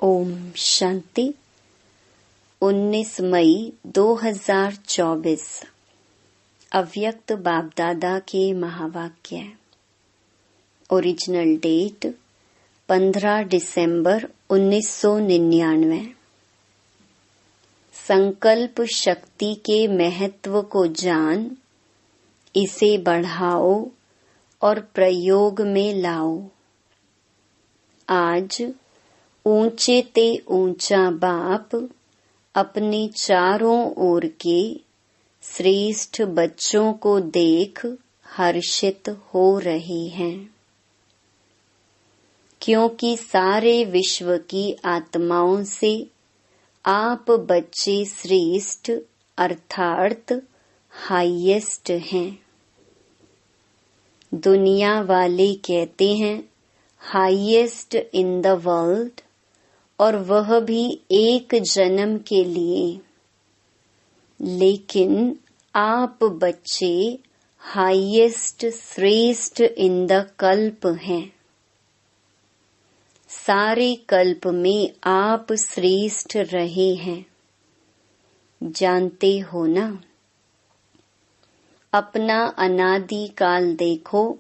ओम शांति। 19 मई 2024 अव्यक्त बाप दादा के महावाक्य। ओरिजिनल डेट 15 दिसंबर 1999। संकल्प शक्ति के महत्व को जान, इसे बढ़ाओ और प्रयोग में लाओ। आज ऊंचे ते ऊंचा बाप अपने चारों ओर के श्रेष्ठ बच्चों को देख हर्षित हो रहे हैं, क्योंकि सारे विश्व की आत्माओं से आप बच्चे श्रेष्ठ अर्थात हाईएस्ट हैं। दुनिया वाले कहते हैं हाईएस्ट इन द वर्ल्ड, और वह भी एक जन्म के लिए, लेकिन आप बच्चे हाईएस्ट श्रेष्ठ इन द कल्प हैं। सारे कल्प में आप श्रेष्ठ रहे हैं, जानते हो ना। अपना अनादि काल देखो।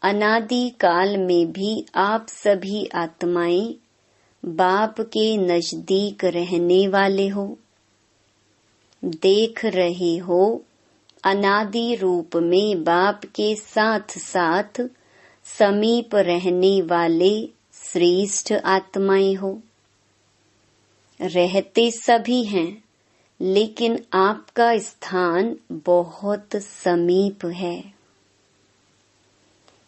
अनादि काल में भी आप सभी आत्माएं बाप के नजदीक रहने वाले हो। देख रहे हो अनादि रूप में बाप के साथ साथ समीप रहने वाले श्रेष्ठ आत्माएं हो। रहते सभी हैं, लेकिन आपका स्थान बहुत समीप है।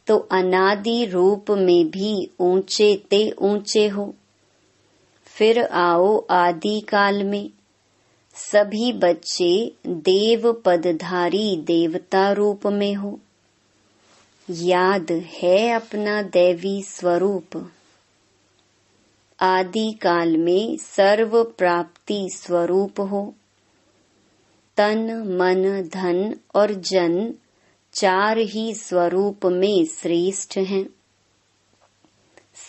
तो अनादि रूप में भी ऊंचे ते ऊंचे हो। फिर आओ आदि काल में, सभी बच्चे देव पदधारी देवता रूप में हो। याद है अपना दैवी स्वरूप। आदि काल में सर्व प्राप्ति स्वरूप हो। तन मन धन और जन चार ही स्वरूप में श्रेष्ठ हैं।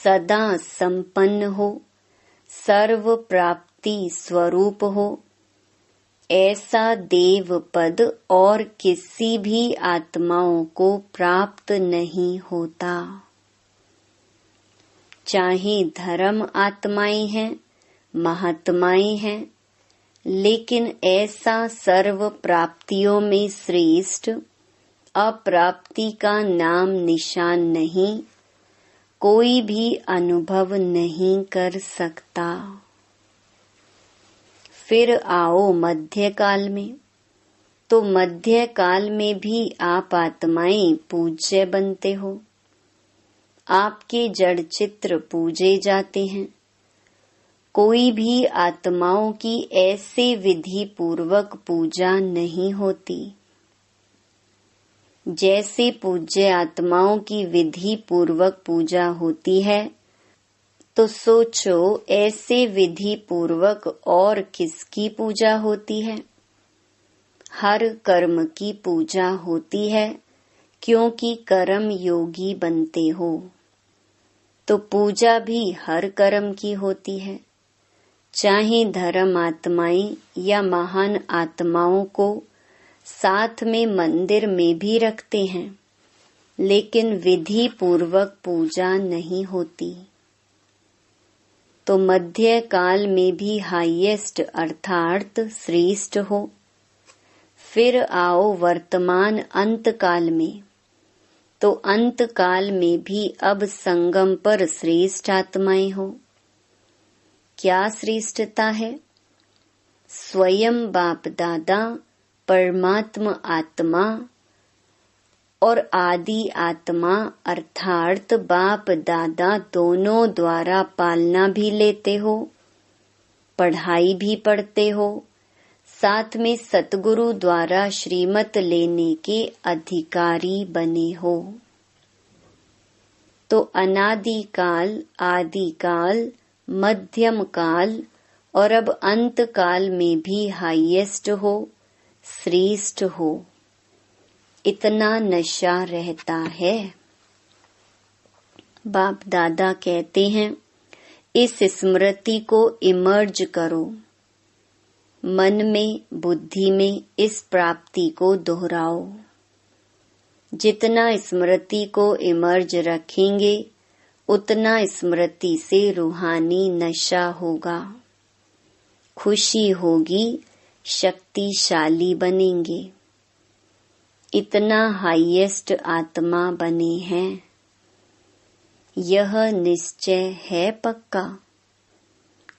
सदा संपन्न हो, सर्व प्राप्ति स्वरूप हो। ऐसा देव पद और किसी भी आत्माओं को प्राप्त नहीं होता। चाहे धर्म आत्माएं हैं, महात्माएं हैं, लेकिन ऐसा सर्व प्राप्तियों में श्रेष्ठ अप्राप्ति का नाम निशान नहीं, कोई भी अनुभव नहीं कर सकता। फिर आओ मध्य काल में। तो मध्य काल में भी आप आत्माएं पूज्य बनते हो। आपके जड़ चित्र पूजे जाते हैं। कोई भी आत्माओं की ऐसे विधि पूर्वक पूजा नहीं होती। जैसे पूज्य आत्माओं की विधि पूर्वक पूजा होती है, तो सोचो ऐसे विधि पूर्वक और किसकी पूजा होती है? हर कर्म की पूजा होती है, क्योंकि कर्म योगी बनते हो। तो पूजा भी हर कर्म की होती है। चाहे धर्म आत्माएं या महान आत्माओं को साथ में मंदिर में भी रखते हैं, लेकिन विधि पूर्वक पूजा नहीं होती। तो मध्य काल में भी हाईएस्ट अर्थात श्रेष्ठ हो। फिर आओ वर्तमान अंत काल में। तो अंत काल में भी अब संगम पर श्रेष्ठ आत्माएं हो। क्या श्रेष्ठता है? स्वयं बाप दादा परमात्मा आत्मा और आदि आत्मा अर्थात बाप दादा दोनों द्वारा पालना भी लेते हो, पढ़ाई भी पढ़ते हो, साथ में सतगुरु द्वारा श्रीमत लेने के अधिकारी बने हो। तो अनादि काल, आदि काल, मध्यम काल और अब अंत काल में भी हाईएस्ट हो, श्रेष्ठ हो। इतना नशा रहता है। बाप दादा कहते हैं इस स्मृति को इमर्ज करो। मन में, बुद्धि में इस प्राप्ति को दोहराओ। जितना स्मृति को इमर्ज रखेंगे उतना स्मृति से रूहानी नशा होगा, खुशी होगी, शक्तिशाली बनेंगे। इतना हाईएस्ट आत्मा बने हैं। यह निश्चय है पक्का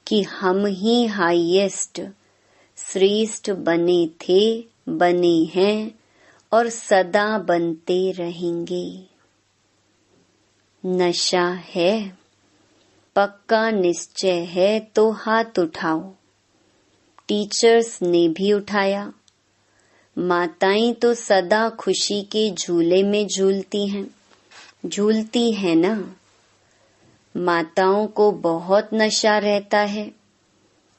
कि हम ही हाईएस्ट श्रेष्ठ बने थे, बने हैं और सदा बनते रहेंगे। नशा है, पक्का निश्चय है तो हाथ उठाओ। टीचर्स ने भी उठाया। माताएं तो सदा खुशी के झूले में झूलती हैं ना। माताओं को बहुत नशा रहता है।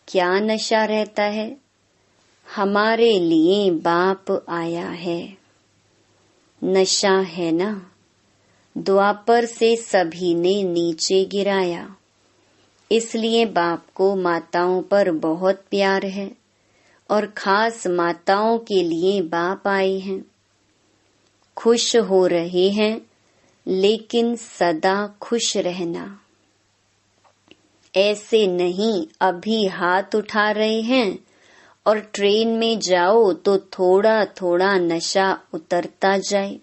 क्या नशा रहता है? हमारे लिए बाप आया है। नशा है ना। द्वापर से सभी ने नीचे गिराया, इसलिए बाप को माताओं पर बहुत प्यार है और खास माताओं के लिए बाप आए हैं। खुश हो रहे हैं, लेकिन सदा खुश रहना। ऐसे नहीं अभी हाथ उठा रहे हैं और ट्रेन में जाओ तो थोड़ा थोड़ा नशा उतरता जाए।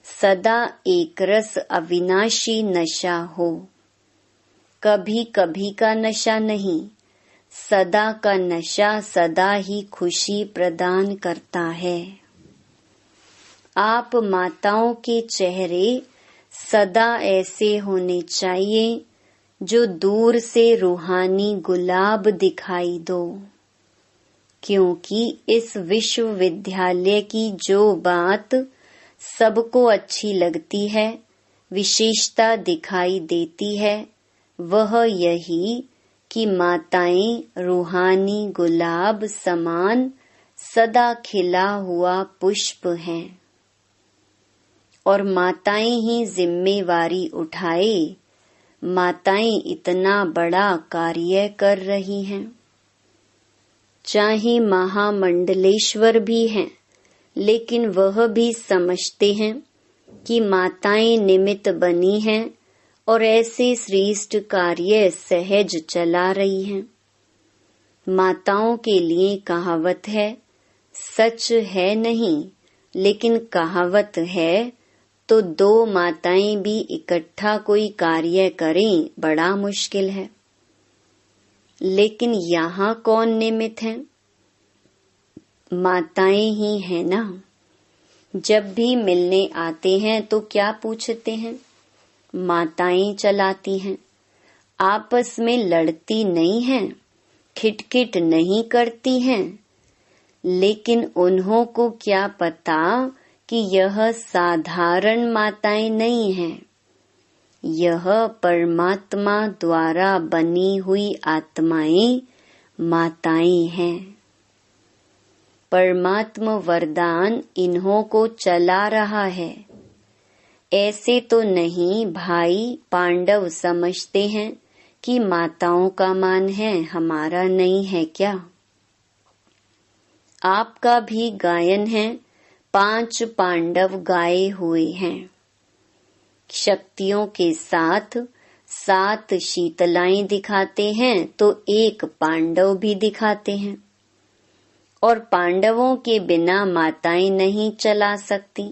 सदा एक रस अविनाशी नशा हो, कभी कभी का नशा नहीं। सदा का नशा सदा ही खुशी प्रदान करता है। आप माताओं के चेहरे सदा ऐसे होने चाहिए जो दूर से रूहानी गुलाब दिखाई दो, क्योंकि इस विश्वविद्यालय की जो बात सबको अच्छी लगती है, विशेषता दिखाई देती है, वह यही कि माताएं रूहानी गुलाब समान सदा खिला हुआ पुष्प हैं और माताएं ही जिम्मेवारी उठाए। माताएं इतना बड़ा कार्य कर रही हैं। चाहे महामंडलेश्वर भी हैं, लेकिन वह भी समझते हैं कि माताएं निमित्त बनी हैं और ऐसे श्रेष्ठ कार्य सहज चला रही हैं। माताओं के लिए कहावत है, सच है नहीं लेकिन कहावत है, तो दो माताएं भी इकट्ठा कोई कार्य करें बड़ा मुश्किल है। लेकिन यहाँ कौन निमित्त है? माताएं ही है ना। जब भी मिलने आते हैं तो क्या पूछते हैं? माताएं चलाती हैं। आपस में लड़ती नहीं हैं, खिटखिट नहीं करती हैं। लेकिन उन्हों को क्या पता कि यह साधारण माताएं नहीं हैं। यह परमात्मा द्वारा बनी हुई आत्माएं माताएं हैं। परमात्मा वरदान इन्हों को चला रहा है। ऐसे तो नहीं भाई पांडव समझते हैं कि माताओं का मान है, हमारा नहीं है क्या? आपका भी गायन है, 5 पांडव गाए हुए हैं। शक्तियों के साथ 7 शीतलाएं दिखाते हैं तो 1 पांडव भी दिखाते हैं। और पांडवों के बिना माताएं नहीं चला सकती,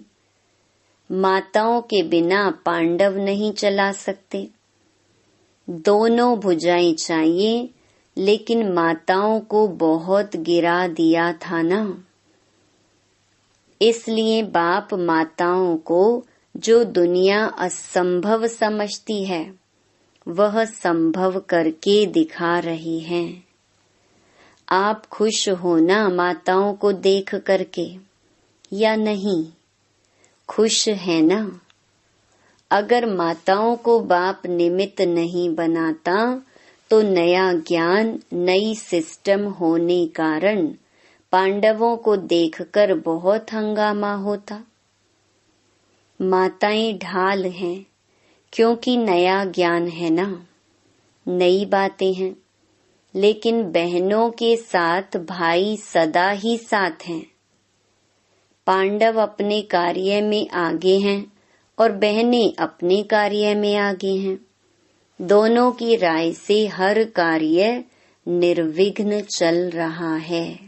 माताओं के बिना पांडव नहीं चला सकते। दोनों भुजाएं चाहिए, लेकिन माताओं को बहुत गिरा दिया था ना। इसलिए बाप माताओं को जो दुनिया असंभव समझती है, वह संभव करके दिखा रही हैं। आप खुश हो ना माताओं को देख करके, या नहीं? खुश है ना? अगर माताओं को बाप निमित्त नहीं बनाता तो नया ज्ञान, नई सिस्टम होने कारण पांडवों को देखकर बहुत हंगामा होता। माताएं ढाल हैं, क्योंकि नया ज्ञान है ना। नई बातें हैं, लेकिन बहनों के साथ भाई सदा ही साथ हैं। पांडव अपने कार्य में आगे हैं और बहनें अपने कार्य में आगे हैं। दोनों की राय से हर कार्य निर्विघ्न चल रहा है।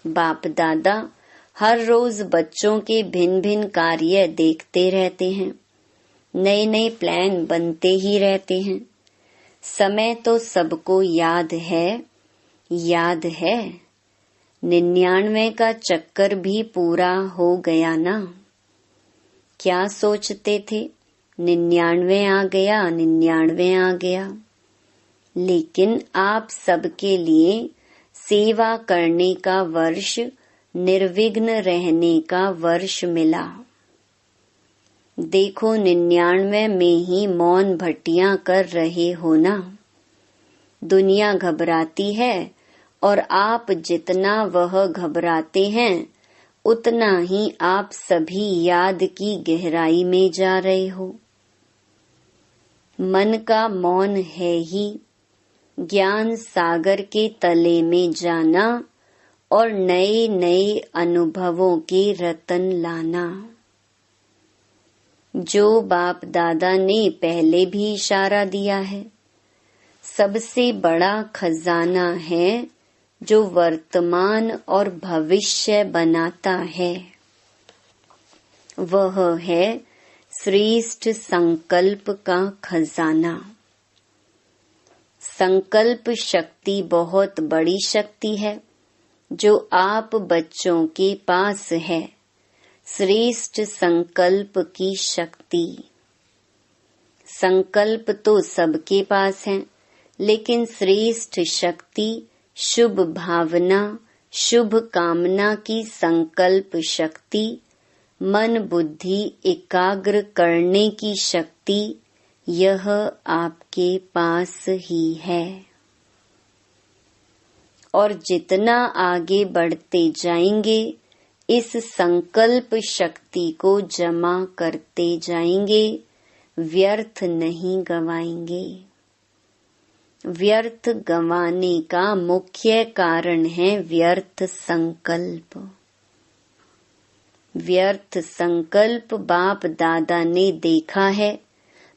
बाप दादा हर रोज बच्चों के भिन्न भिन्न कार्य देखते रहते हैं। नए नए प्लान बनते ही रहते हैं। समय तो सबको याद है। 99 का चक्कर भी पूरा हो गया ना। क्या सोचते थे 99 आ गया, लेकिन आप सबके लिए सेवा करने का वर्ष, निर्विघ्न रहने का वर्ष मिला। देखो 99 में ही मौन भट्टियां कर रहे हो ना। दुनिया घबराती है और आप जितना वह घबराते हैं उतना ही आप सभी याद की गहराई में जा रहे हो। मन का मौन है ही ज्ञान सागर के तले में जाना और नए नए अनुभवों के रतन लाना। जो बाप दादा ने पहले भी इशारा दिया है, सबसे बड़ा खजाना है जो वर्तमान और भविष्य बनाता है। वह है श्रेष्ठ संकल्प का खजाना। संकल्प शक्ति बहुत बड़ी शक्ति है जो आप बच्चों के पास है। श्रेष्ठ संकल्प की शक्ति। संकल्प तो सबके पास है, लेकिन श्रेष्ठ शक्ति शुभ भावना, शुभ कामना की संकल्प शक्ति, मन बुद्धि एकाग्र करने की शक्ति, यह आपके पास ही है। और जितना आगे बढ़ते जाएंगे, इस संकल्प शक्ति को जमा करते जाएंगे, व्यर्थ नहीं गवाएंगे। व्यर्थ गंवाने का मुख्य कारण है व्यर्थ संकल्प। व्यर्थ संकल्प बाप दादा ने देखा है।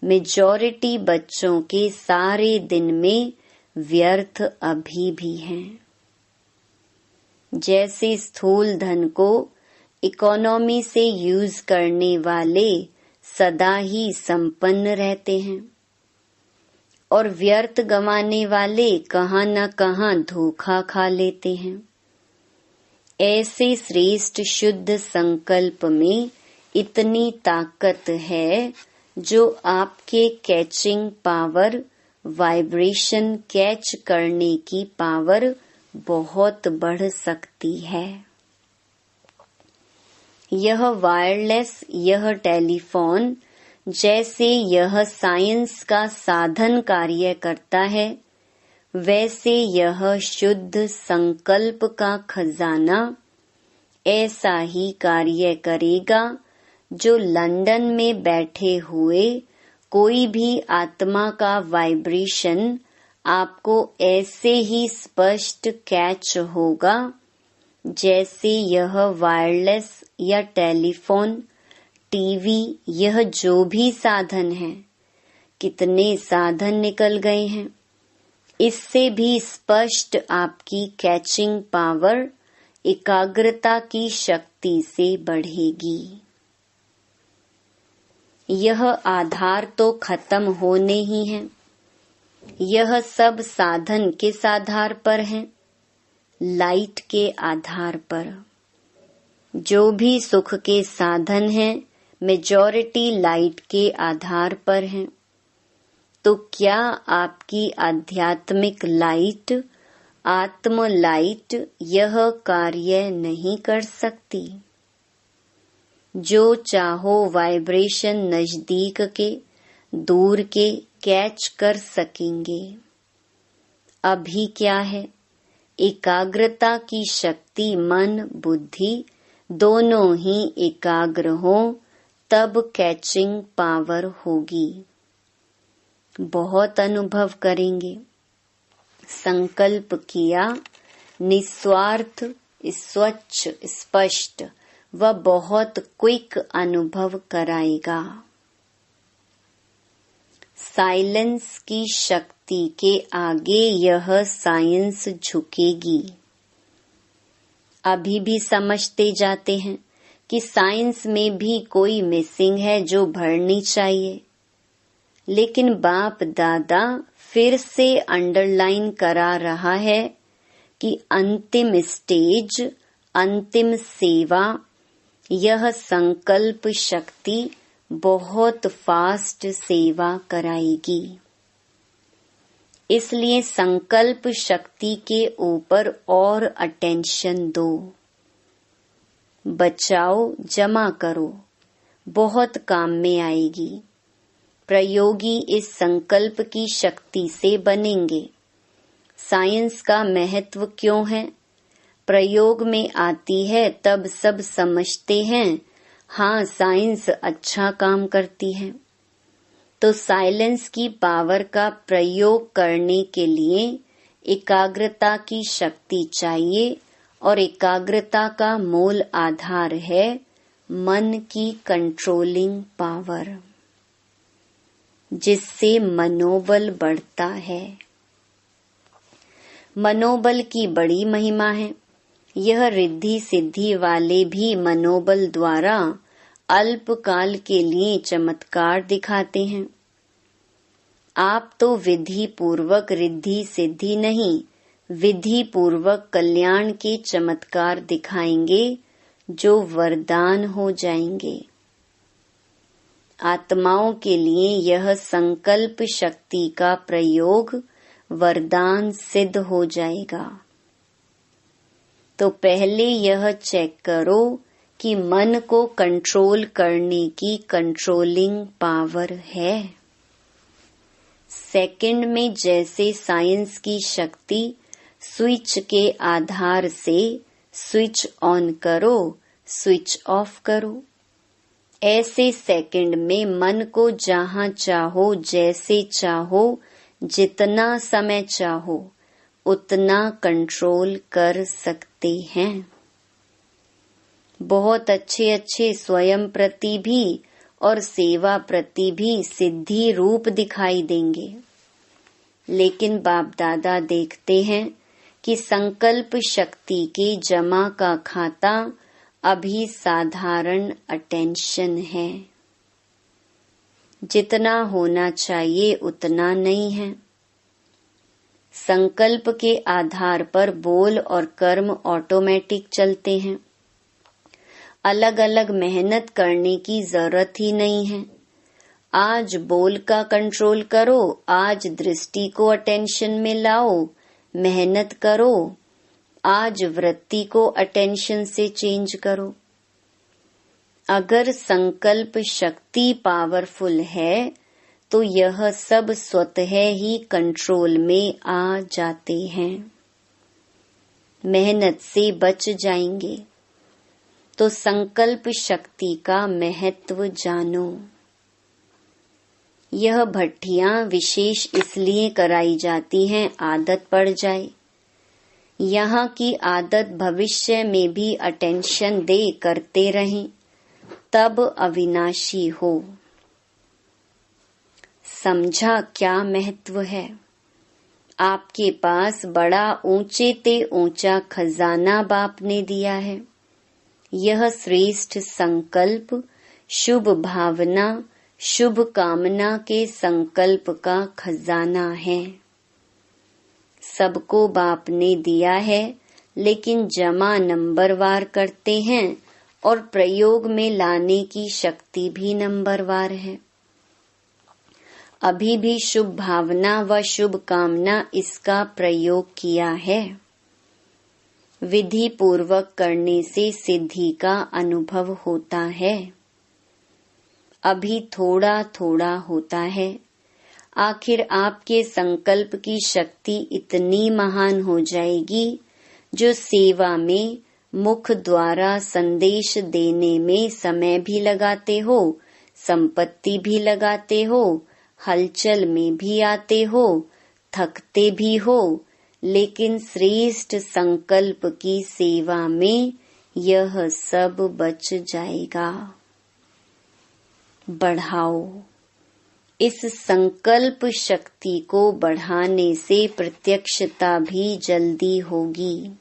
मेजॉरिटी बच्चों के सारे दिन में व्यर्थ अभी भी हैं। जैसे स्थूल धन को इकोनॉमी से यूज करने वाले सदा ही संपन्न रहते हैं और व्यर्थ गंवाने वाले कहाँ न कहाँ धोखा खा लेते हैं। ऐसे श्रेष्ठ शुद्ध संकल्प में इतनी ताकत है जो आपके कैचिंग पावर, वाइब्रेशन कैच करने की पावर बहुत बढ़ सकती है। यह वायरलेस, यह टेलीफोन जैसे यह साइंस का साधन कार्य करता है, वैसे यह शुद्ध संकल्प का खजाना ऐसा ही कार्य करेगा जो लंदन में बैठे हुए कोई भी आत्मा का वाइब्रेशन आपको ऐसे ही स्पष्ट कैच होगा जैसे यह वायरलेस या टेलीफोन, टीवी, यह जो भी साधन है। कितने साधन निकल गए हैं, इससे भी स्पष्ट आपकी कैचिंग पावर एकाग्रता की शक्ति से बढ़ेगी। यह आधार तो खत्म होने ही है। यह सब साधन किस आधार पर है? लाइट के आधार पर। जो भी सुख के साधन हैं, मेजॉरिटी लाइट के आधार पर हैं। तो क्या आपकी आध्यात्मिक लाइट, आत्म लाइट यह कार्य नहीं कर सकती? जो चाहो वाइब्रेशन नजदीक के, दूर के कैच कर सकेंगे। अभी क्या है? एकाग्रता की शक्ति, मन बुद्धि दोनों ही एकाग्र हो तब कैचिंग पावर होगी। बहुत अनुभव करेंगे। संकल्प किया, निस्वार्थ, स्वच्छ, स्पष्ट व बहुत क्विक अनुभव कराएगा। साइलेंस की शक्ति के आगे यह साइंस झुकेगी। अभी भी समझते जाते हैं कि साइंस में भी कोई मिसिंग है जो भरनी चाहिए, लेकिन बाप दादा फिर से अंडरलाइन करा रहा है कि अंतिम स्टेज, अंतिम सेवा, यह संकल्प शक्ति बहुत फास्ट सेवा कराएगी। इसलिए संकल्प शक्ति के ऊपर और अटेंशन दो। बचाओ, जमा करो, बहुत काम में आएगी। प्रयोगी इस संकल्प की शक्ति से बनेंगे। साइंस का महत्व क्यों है? प्रयोग में आती है तब सब समझते हैं, हाँ साइंस अच्छा काम करती है। तो साइलेंस की पावर का प्रयोग करने के लिए एकाग्रता की शक्ति चाहिए, और एकाग्रता का मूल आधार है मन की कंट्रोलिंग पावर, जिससे मनोबल बढ़ता है। मनोबल की बड़ी महिमा है। यह रिद्धि सिद्धि वाले भी मनोबल द्वारा अल्पकाल के लिए चमत्कार दिखाते हैं। आप तो विधि पूर्वक रिद्धि सिद्धि नहीं, विधि पूर्वक कल्याण के चमत्कार दिखाएंगे जो वरदान हो जाएंगे। आत्माओं के लिए यह संकल्प शक्ति का प्रयोग वरदान सिद्ध हो जाएगा। तो पहले यह चेक करो कि मन को कंट्रोल करने की कंट्रोलिंग पावर है। सेकंड में जैसे साइंस की शक्ति स्विच के आधार से स्विच ऑन करो, स्विच ऑफ करो, ऐसे सेकंड में मन को जहां चाहो, जैसे चाहो, जितना समय चाहो उतना कंट्रोल कर सकते हैं। बहुत अच्छे अच्छे स्वयं प्रति भी और सेवा प्रति भी सिद्धि रूप दिखाई देंगे, लेकिन बाप दादा देखते हैं कि संकल्प शक्ति के जमा का खाता अभी साधारण अटेंशन है। जितना होना चाहिए उतना नहीं है। संकल्प के आधार पर बोल और कर्म ऑटोमेटिक चलते हैं। अलग अलग मेहनत करने की जरूरत ही नहीं है। आज बोल का कंट्रोल करो, आज दृष्टि को अटेंशन में लाओ, मेहनत करो, आज वृत्ति को अटेंशन से चेंज करो। अगर संकल्प शक्ति पावरफुल है तो यह सब स्वतः ही कंट्रोल में आ जाते हैं, मेहनत से बच जाएंगे। तो संकल्प शक्ति का महत्व जानो। यह भट्टियां विशेष इसलिए कराई जाती हैं आदत पड़ जाए। यहाँ की आदत भविष्य में भी अटेंशन दे करते रहें, तब अविनाशी हो। समझा क्या महत्व है? आपके पास बड़ा ऊंचे ते ऊंचा खजाना बाप ने दिया है। यह श्रेष्ठ संकल्प, शुभ भावना, शुभ कामना के संकल्प का खजाना है। सबको बाप ने दिया है, लेकिन जमा नंबरवार करते हैं और प्रयोग में लाने की शक्ति भी नंबरवार है। अभी भी शुभ भावना व शुभ कामना इसका प्रयोग किया है। विधि पूर्वक करने से सिद्धि का अनुभव होता है। अभी थोड़ा थोड़ा होता है। आखिर आपके संकल्प की शक्ति इतनी महान हो जाएगी जो सेवा में मुख द्वारा संदेश देने में समय भी लगाते हो, संपत्ति भी लगाते हो, हलचल में भी आते हो, थकते भी हो, लेकिन श्रेष्ठ संकल्प की सेवा में यह सब बच जाएगा। बढ़ाओ। इस संकल्प शक्ति को बढ़ाने से प्रत्यक्षता भी जल्दी होगी।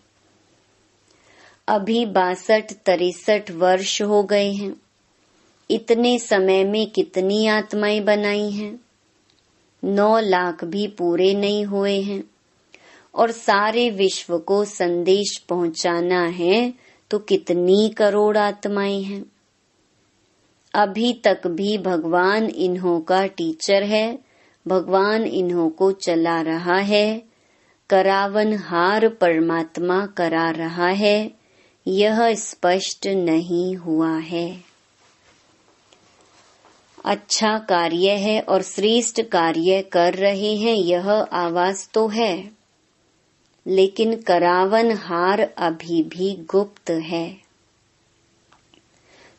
अभी 62-63 वर्ष हो गए हैं। इतने समय में कितनी आत्माएं बनाई हैं? 9 लाख भी पूरे नहीं हुए हैं। और सारे विश्व को संदेश पहुंचाना है तो कितनी करोड़ आत्माएं हैं। अभी तक भी भगवान इन्हों का टीचर है, भगवान इन्हों को चला रहा है, करावनहार परमात्मा करा रहा है, यह स्पष्ट नहीं हुआ है। अच्छा कार्य है और श्रेष्ठ कार्य कर रहे हैं, यह आवाज तो है, लेकिन करावनहार अभी भी गुप्त है।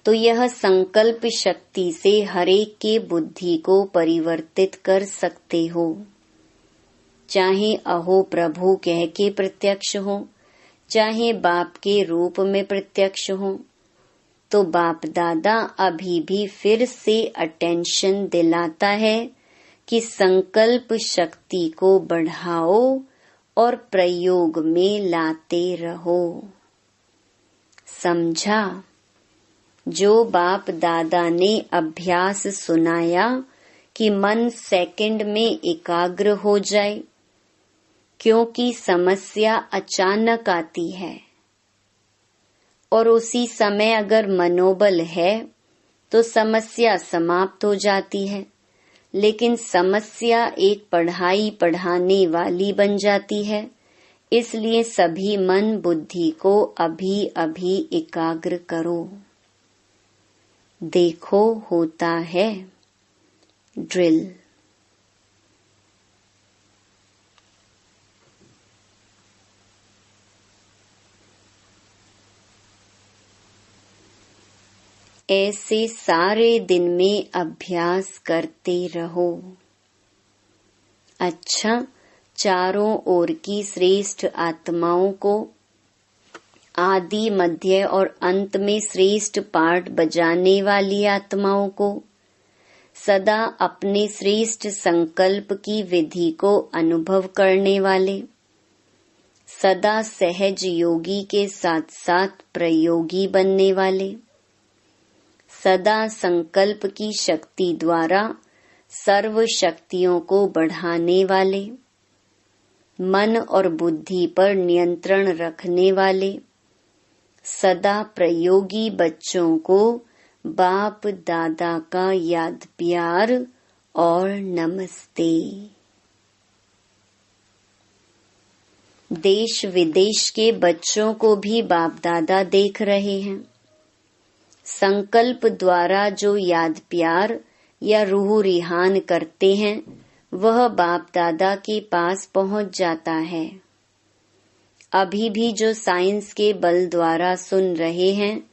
तो यह संकल्प शक्ति से हरेक के बुद्धि को परिवर्तित कर सकते हो। चाहे अहो प्रभु कह के प्रत्यक्ष हो, चाहे बाप के रूप में प्रत्यक्ष हो, तो बाप दादा अभी भी फिर से अटेंशन दिलाता है कि संकल्प शक्ति को बढ़ाओ और प्रयोग में लाते रहो। समझा? जो बाप दादा ने अभ्यास सुनाया कि मन सेकंड में एकाग्र हो जाए, क्योंकि समस्या अचानक आती है और उसी समय अगर मनोबल है तो समस्या समाप्त हो जाती है, लेकिन समस्या एक पढ़ाई पढ़ाने वाली बन जाती है। इसलिए सभी मन बुद्धि को अभी अभी एकाग्र करो। देखो होता है ड्रिल। ऐसे सारे दिन में अभ्यास करते रहो। अच्छा, चारों ओर की श्रेष्ठ आत्माओं को आदि मध्य और अंत में श्रेष्ठ पाठ बजाने वाली आत्माओं को सदा अपने श्रेष्ठ संकल्प की विधि को अनुभव करने वाले, सदा सहज योगी के साथ साथ प्रयोगी बनने वाले, सदा संकल्प की शक्ति द्वारा सर्व शक्तियों को बढ़ाने वाले, मन और बुद्धि पर नियंत्रण रखने वाले, सदा प्रयोगी बच्चों को बाप दादा का याद प्यार और नमस्ते। देश विदेश के बच्चों को भी बाप दादा देख रहे हैं। संकल्प द्वारा जो याद प्यार या रूह रिहान करते हैं, वह बाप दादा के पास पहुंच जाता है। अभी भी जो साइंस के बल द्वारा सुन रहे हैं,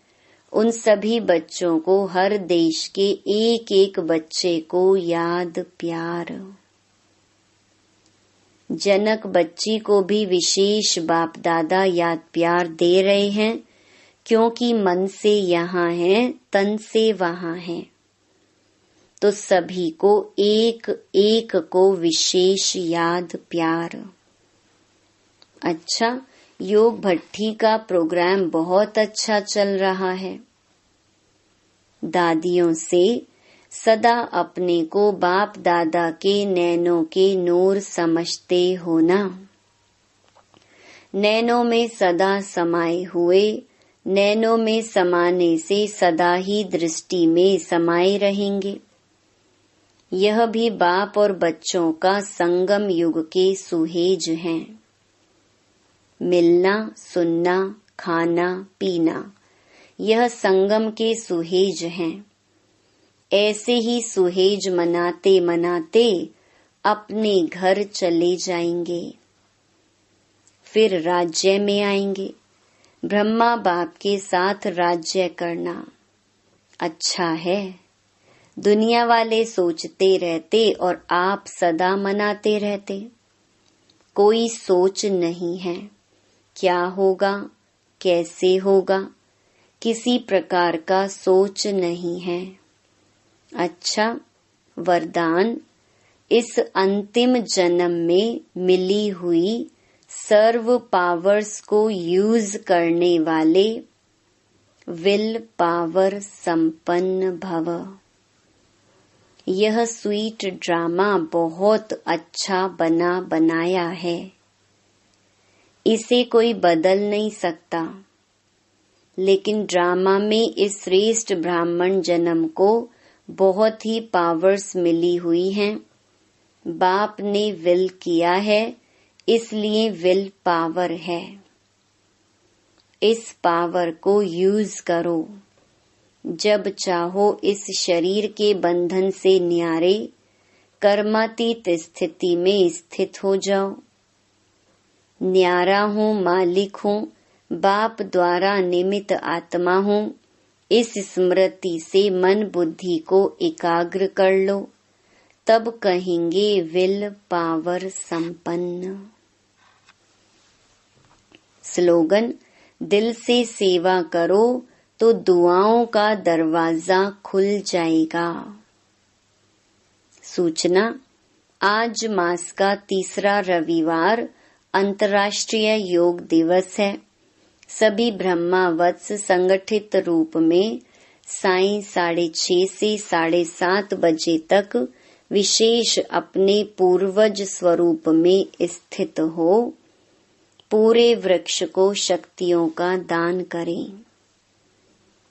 उन सभी बच्चों को, हर देश के एक एक बच्चे को याद प्यार। जनक बच्ची को भी विशेष बाप दादा याद प्यार दे रहे हैं, क्योंकि मन से यहाँ है, तन से वहाँ है। तो सभी को एक एक को विशेष याद प्यार। अच्छा, योग भट्ठी का प्रोग्राम बहुत अच्छा चल रहा है। दादियों से सदा अपने को बाप दादा के नैनों के नूर समझते हो ना। नैनों में सदा समाये हुए, नैनों में समाने से सदा ही दृष्टि में समाये रहेंगे। यह भी बाप और बच्चों का संगम युग के सुहेज हैं। मिलना, सुनना, खाना, पीना, यह संगम के सुहेज हैं। ऐसे ही सुहेज मनाते मनाते अपने घर चले जाएंगे, फिर राज्य में आएंगे। ब्रह्मा बाप के साथ राज्य करना अच्छा है। दुनिया वाले सोचते रहते और आप सदा मनाते रहते। कोई सोच नहीं है, क्या होगा, कैसे होगा, किसी प्रकार का सोच नहीं है। अच्छा, वरदान, इस अंतिम जन्म में मिली हुई सर्व पावर्स को यूज करने वाले विल पावर संपन्न भव। यह स्वीट ड्रामा बहुत अच्छा बना बनाया है, इसे कोई बदल नहीं सकता। लेकिन ड्रामा में इस श्रेष्ठ ब्राह्मण जन्म को बहुत ही पावर्स मिली हुई हैं। बाप ने विल किया है, इसलिए विल पावर है। इस पावर को यूज करो। जब चाहो इस शरीर के बंधन से न्यारे कर्मातीत स्थिति में स्थित हो जाओ। न्यारा हूँ, मालिक हूँ, बाप द्वारा निमित्त आत्मा हूँ, इस स्मृति से मन बुद्धि को एकाग्र कर लो, तब कहेंगे विल पावर संपन्न। स्लोगन, दिल से सेवा करो तो दुआओं का दरवाजा खुल जाएगा। सूचना, आज मास का तीसरा रविवार अंतर्राष्ट्रीय योग दिवस है। सभी ब्रह्मावत्स संगठित रूप में सायं 6:30 से 7:30 बजे तक विशेष अपने पूर्वज स्वरूप में स्थित हो पूरे वृक्ष को शक्तियों का दान करें।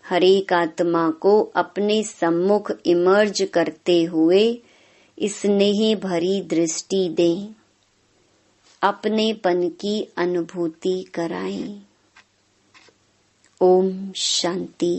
हरेक आत्मा को अपने सम्मुख इमर्ज करते हुए स्नेह भरी दृष्टि दें, अपनेपन की अनुभूति कराएं। ओम शांति।